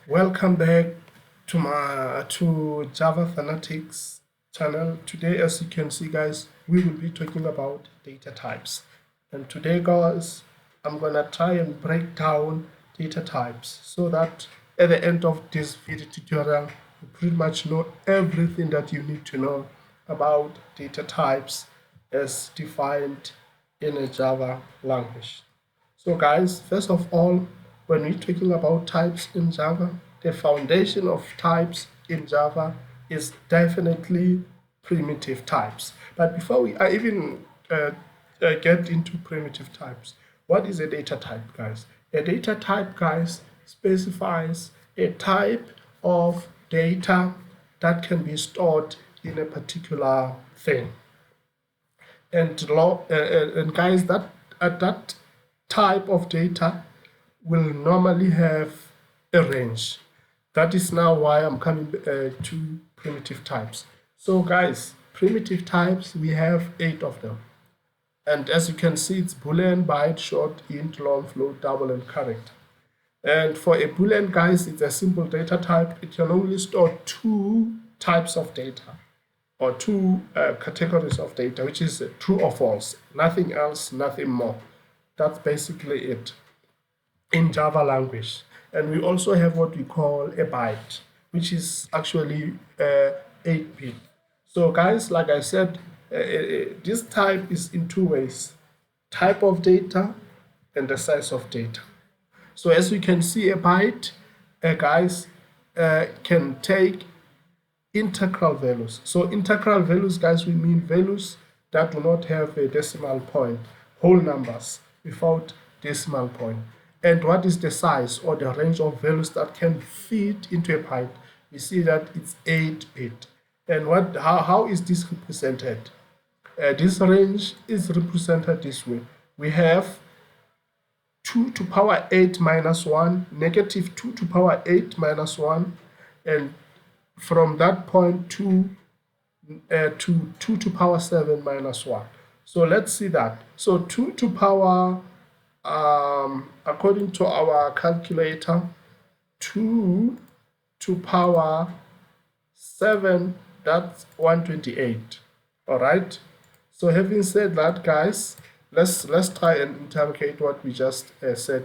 Welcome back to Java Fanatics channel. Today, as you can see, guys, we will be talking about data types. And today, guys, I'm gonna try and break down data types so that at the end of this video tutorial, you pretty much know everything that you need to know about data types as defined in a Java language. So guys, first of all, when we're talking about types in Java, the foundation of types in Java is definitely primitive types. But before we even get into primitive types, what is a data type, guys? A data type, guys, specifies a type of data that can be stored in a particular thing. And guys, that type of data will normally have a range. That is now why I'm coming to primitive types. So guys, primitive types, we have 8 of them. And as you can see, it's Boolean, byte, short, int, long, float, double, and character. And for a Boolean, guys, it's a simple data type. It can only store 2 types of data or 2 categories of data, which is true or false. Nothing else, nothing more. That's basically it in Java language. And we also have what we call a byte, which is actually 8-bit. So guys, like I said, this type is in 2 ways: type of data and the size of data. So as you can see, a byte, guys, can take integral values. So integral values, guys, we mean values that do not have a decimal point, whole numbers without decimal point. And what is the size or the range of values that can fit into a byte? We see that it's 8-bit. And how is this represented? This range is represented this way. We have 2 to power 8 minus 1, negative 2 to power 8 minus 1, and from that point to 2 to power 7 minus 1. So let's see that. So 2 to power, according to our calculator, 2 to power 7, that's 128. All right. So having said that, guys, let's try and interrogate what we just said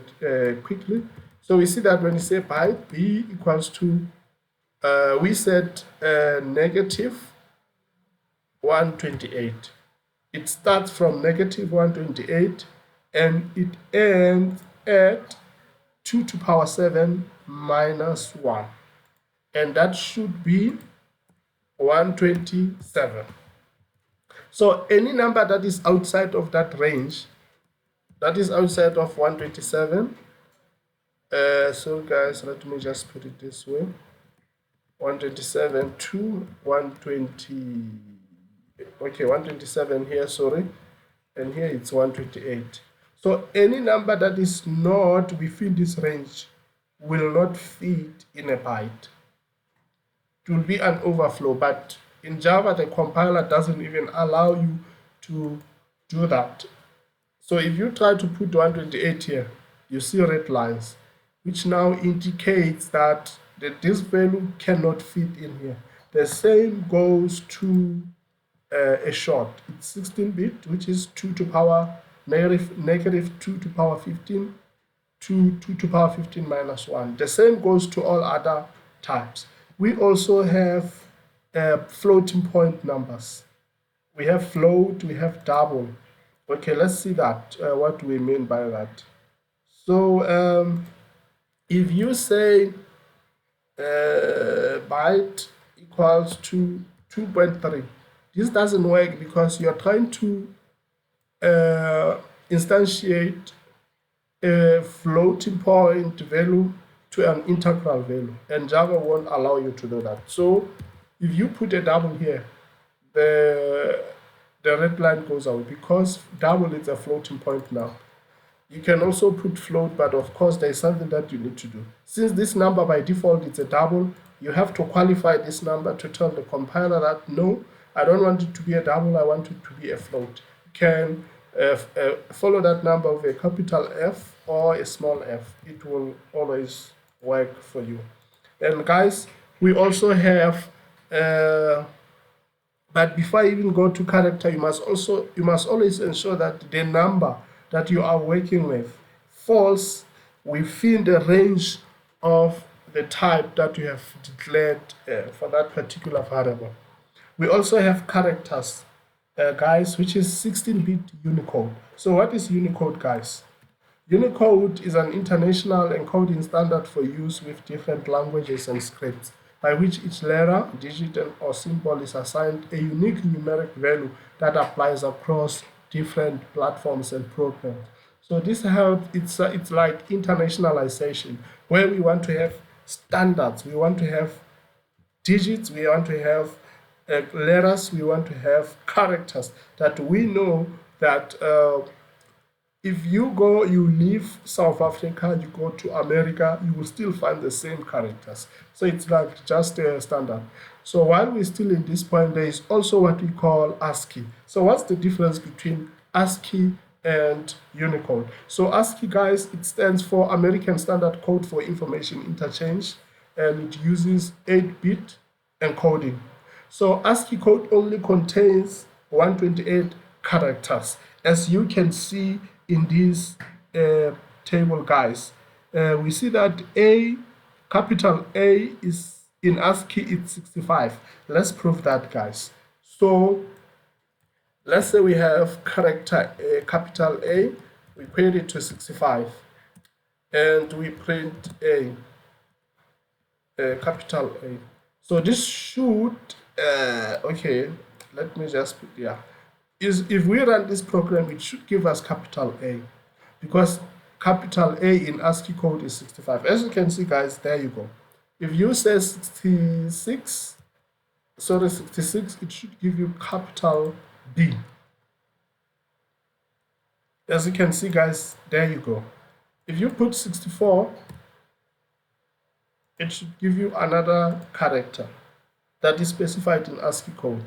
quickly. So we see that when you say byte, b equals to, we said negative 128. It starts from negative 128 and it ends at 2 to power 7 minus 1. And that should be 127. So any number that is outside of that range, that is outside of 127. So guys, let me just put it this way: 127 to 120. Okay, 127 here, sorry, and here it's 128. So any number that is not within this range will not fit in a byte. It will be an overflow, but in Java, the compiler doesn't even allow you to do that. So if you try to put 128 here, you see red lines, which now indicates that this value cannot fit in here. The same goes to a short. It's 16-bit, which is 2 to power negative 2 to power 15 to 2 to power 15 minus 1. The same goes to all other types. We also have floating point numbers. We have float, we have double. Okay, let's see that, what we mean by that. So if you say byte equals to 2.3, this doesn't work because you're trying to instantiate a floating point value to an integral value, and Java won't allow you to do that. So if you put a double here, the red line goes out because double is a floating point now. You can also put float, but of course there is something that you need to do. Since this number by default is a double, you have to qualify this number to tell the compiler that no, I don't want it to be a double, I want it to be a float. You can follow that number with a capital F or a small f. It will always work for you. And guys, we also have but before I even go to character, you must always ensure that the number that you are working with falls within the range of the type that you have declared for that particular variable. We also have characters, guys, which is 16-bit Unicode. So what is Unicode, guys? Unicode is an international encoding standard for use with different languages and scripts, by which each letter, digit, or symbol is assigned a unique numeric value that applies across different platforms and programs. So this helps. It's like internationalization, where we want to have standards, we want to have digits, we want to have letters, we want to have characters that we know that if you leave South Africa, you go to America, you will still find the same characters. So it's like just a standard. So while we're still in this point, there is also what we call Ascii. So what's the difference between Ascii and Unicode? So Ascii, guys, it stands for American Standard Code for Information Interchange, and it uses 8-bit encoding. So Ascii code only contains 128 characters, as you can see in this table, guys. We see that capital A is in Ascii, it's 65. Let's prove that, guys. So let's say we have character A, capital A, we put it to 65, and we print A, capital A. So this should, okay, let me just put, yeah. If we run this program, it should give us capital A, because capital A in Ascii code is 65. As you can see, guys, there you go. If you say 66, it should give you capital B. As you can see, guys, there you go. If you put 64, it should give you another character that is specified in Ascii code.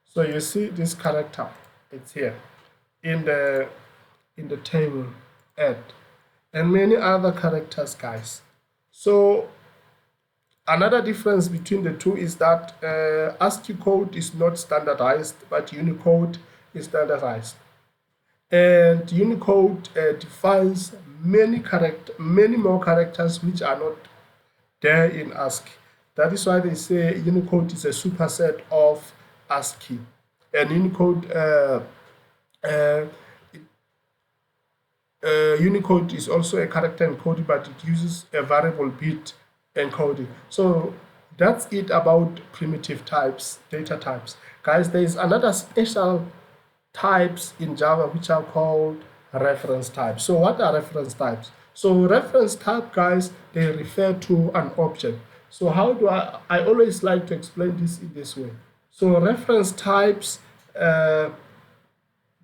So you see this character, it's here in the table add, and many other characters, guys. So another difference between the two is that Ascii code is not standardized, but Unicode is standardized. And Unicode defines many more characters which are not there in Ascii. That is why they say Unicode is a superset of Ascii. And Unicode is also a character encoding, but it uses a variable bit encoding. So that's it about primitive types, data types. Guys, there is another special types in Java which are called reference types. So what are reference types? So reference type, guys, they refer to an object. So how do I always like to explain this in this way. So reference types, they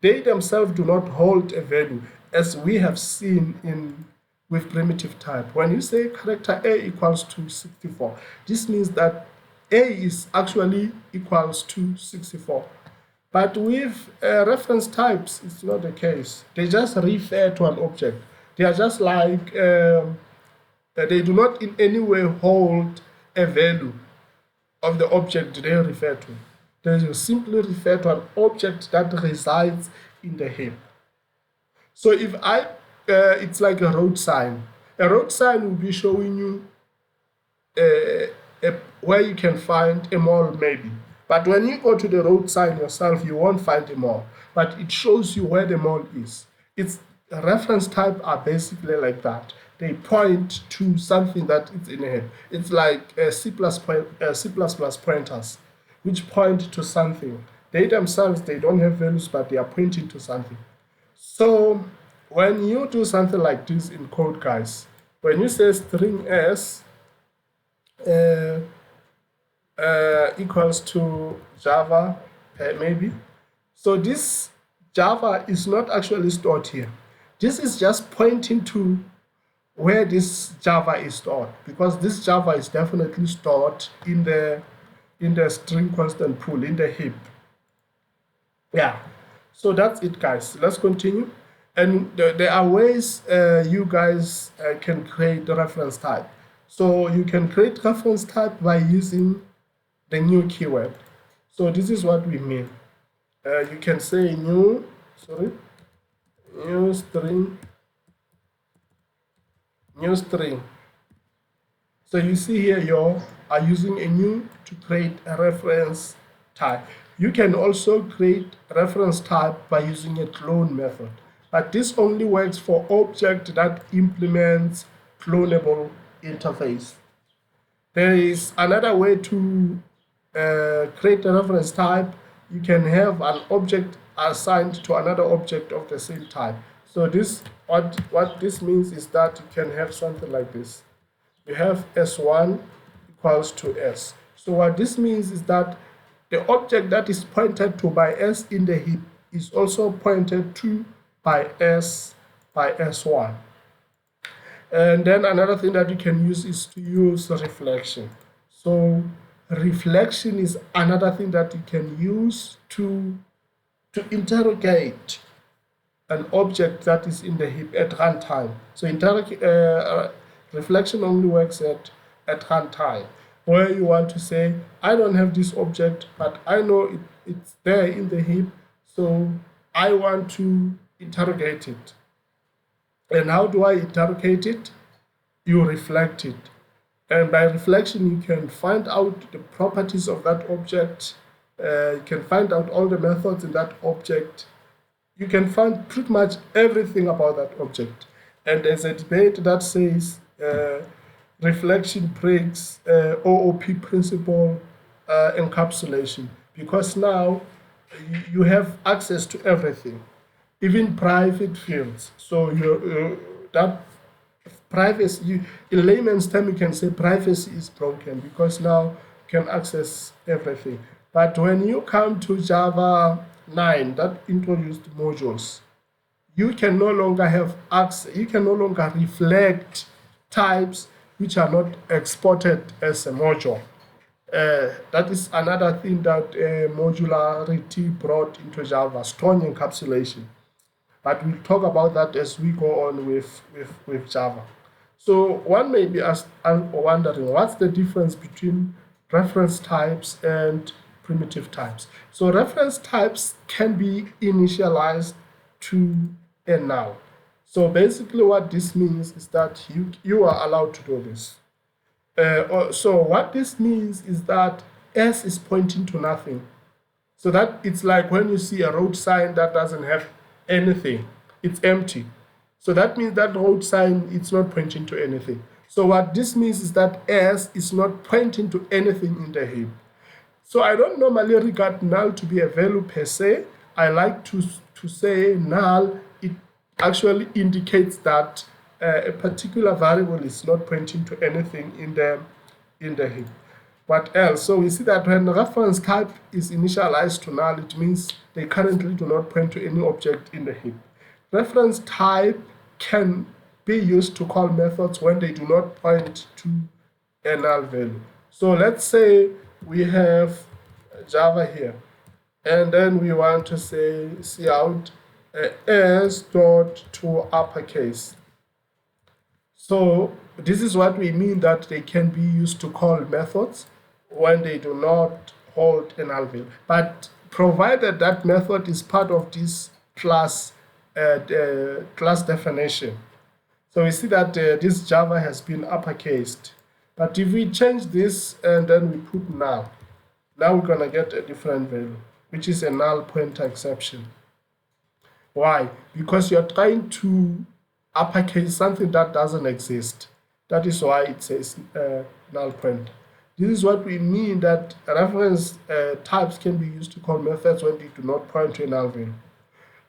themselves do not hold a value, as we have seen with primitive type. When you say character A equals to 64, this means that A is actually equals to 64. But with reference types, it's not the case. They just refer to an object. They are just like, they do not in any way hold a value of the object they refer to. They simply refer to an object that resides in the heap. So if it's like a road sign. A road sign will be showing you where you can find a mall, maybe. But when you go to the road sign yourself, you won't find a mall. But it shows you where the mall is. Its reference type are basically like that. They point to something that is in a heap. It's like C++ pointers, which point to something. They themselves, they don't have values, but they are pointing to something. So when you do something like this in code, guys, when you say string s equals to Java, maybe. So this Java is not actually stored here. This is just pointing to where this Java is stored, because this Java is definitely stored in the string constant pool, in the heap. Yeah, so that's it, guys. Let's continue. And there are ways you guys can create the reference type. So you can create reference type by using the new keyword. So this is what we mean. You can say new string. So you see here you are using a new to create a reference type. You can also create reference type by using a clone method, but this only works for object that implements clonable interface. There is another way to create a reference type. You can have an object assigned to another object of the same type. So this what this means is that you can have something like this. You have S1 equals to S. So what this means is that the object that is pointed to by S in the heap is also pointed to by S1. And then another thing that you can use is to use reflection. So reflection is another thing that you can use to interrogate an object that is in the heap at runtime. So reflection only works at runtime, where you want to say, I don't have this object, but I know it's there in the heap, so I want to interrogate it. And how do I interrogate it? You reflect it. And by reflection, you can find out the properties of that object. You can find out all the methods in that object. You can find pretty much everything about that object. And there's a debate that says reflection breaks OOP principle encapsulation, because now you have access to everything, even private fields. So that privacy, in layman's term, you can say privacy is broken because now you can access everything. But when you come to Java 9 that introduced modules, you can no longer have access, you can no longer reflect types which are not exported as a module. That is another thing that modularity brought into Java, strong encapsulation. But we'll talk about that as we go on with Java. So one may be wondering, what's the difference between reference types and primitive types? So reference types can be initialized to a null. So basically what this means is that you are allowed to do this. So what this means is that S is pointing to nothing. So that it's like when you see a road sign that doesn't have anything, it's empty. So that means that road sign, it's not pointing to anything. So what this means is that S is not pointing to anything in the heap. So I don't normally regard null to be a value per se. I like to say null, it actually indicates that a particular variable is not pointing to anything in the heap. What else? So we see that when the reference type is initialized to null, it means they currently do not point to any object in the heap. Reference type can be used to call methods when they do not point to a null value. So let's say we have Java here, and then we want to say cout s dot to uppercase. So this is what we mean that they can be used to call methods when they do not hold a null value. But provided that method is part of this class definition. So we see that this Java has been uppercased. But if we change this and then we put null, now we're going to get a different value, which is a null pointer exception. Why? Because you're trying to uppercase something that doesn't exist. That is why it says null pointer. This is what we mean that reference types can be used to call methods when they do not point to a null value.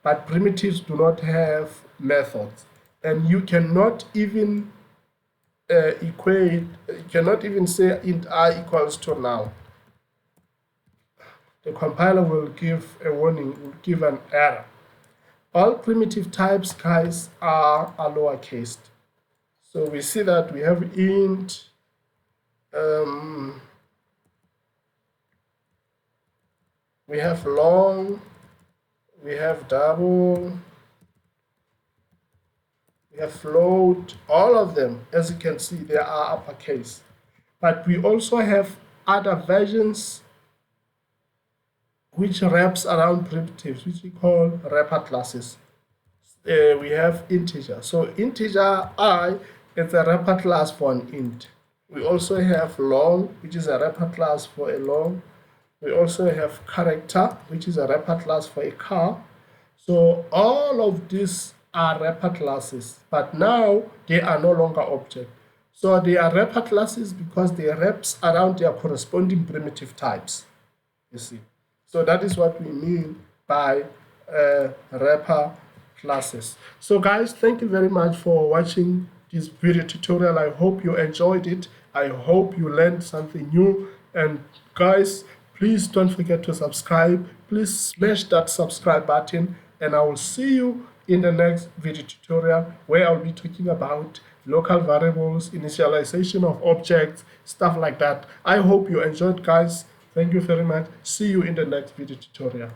But primitives do not have methods. And you cannot even you cannot even say int I equals to null. The compiler will give a warning, will give an error. All primitive types, guys, are lowercase. So we see that we have int, we have long, we have double, we we have float, all of them, as you can see, they are uppercase. But we also have other versions which wraps around primitives, which we call wrapper classes. We have integer. So integer I is a wrapper class for an int. We also have long, which is a wrapper class for a long. We also have character, which is a wrapper class for a car. So all of these are wrapper classes, but now they are no longer object. So they are wrapper classes because they wraps around their corresponding primitive types. You see. So that is what we mean by wrapper classes. So guys, thank you very much for watching this video tutorial. I hope you enjoyed it. I hope you learned something new. And guys, please don't forget to subscribe. Please smash that subscribe button, and I will see you in the next video tutorial where I'll be talking about local variables, initialization of objects, stuff like that. I hope you enjoyed, guys. Thank you very much. See you in the next video tutorial.